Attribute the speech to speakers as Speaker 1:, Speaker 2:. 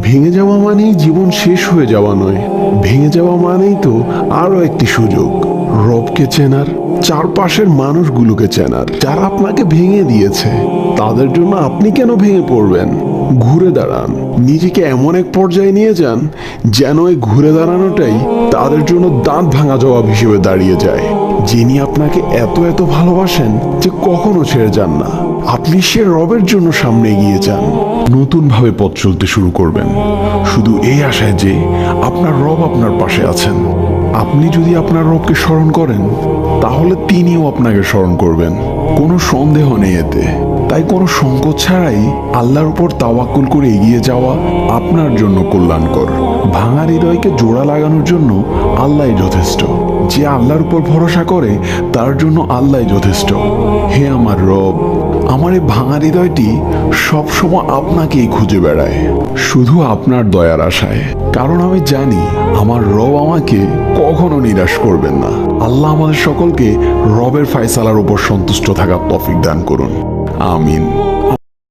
Speaker 1: ভেঙে যাওয়া মানেই জীবন শেষ হয়ে যাওয়া নয়, ভেঙে যাওয়া মানেই তো আরো একটি সুযোগ রবকে চেনার, চারপাশের মানুষগুলোকে চেনার যারা আপনাকে ভেঙে দিয়েছে। তাদের জন্য আপনি কেন ভেঙে পড়বেন? ঘুরে দাঁড়ান, নিজেকে এমন এক পর্যায়ে নিয়ে যান যেন এই ঘুরে দাঁড়ানোটাই তাদের জন্য দাঁত ভাঙা জবাব হিসেবে দাঁড়িয়ে যায়। যিনি আপনাকে এত এত ভালোবাসেন যে কখনো ছেড়ে যান না, আপনি সে রবের জন্য সামনে এগিয়ে যান। নতুন ভাবে পথ চলতে শুরু করবেন, শুধু এই আশায় যে আপনার রব আপনার পাশে আছেন। আপনি যদি আপনার রবকে স্মরণ করেন, তাহলে তিনিও আপনাকে স্মরণ করবেন, কোনো সন্দেহ নেই এতে। তাই কোনো সংকোচ ছাড়াই আল্লাহর উপর তাওয়াক্কুল করে এগিয়ে যাওয়া আপনার জন্য কল্যাণকর। ভাঙা হৃদয়কে জোড়া লাগানোর জন্য আল্লাহই যথেষ্ট। যে আল্লাহর উপর ভরসা করে তার জন্য আল্লাহই যথেষ্ট। হে আমার রব, আমার এই ভাঙা হৃদয়টি সবসময় আপনাকেই খুঁজে বেড়ায়, শুধু আপনার দয়ার আশায়। কারণ আমি জানি আমার রব আমাকে কখনো নিরাশ করবেন না। আল্লাহ আমাদের সকলকে রবের ফায়সালার উপর সন্তুষ্ট থাকার তৌফিক দান করুন। আমিন।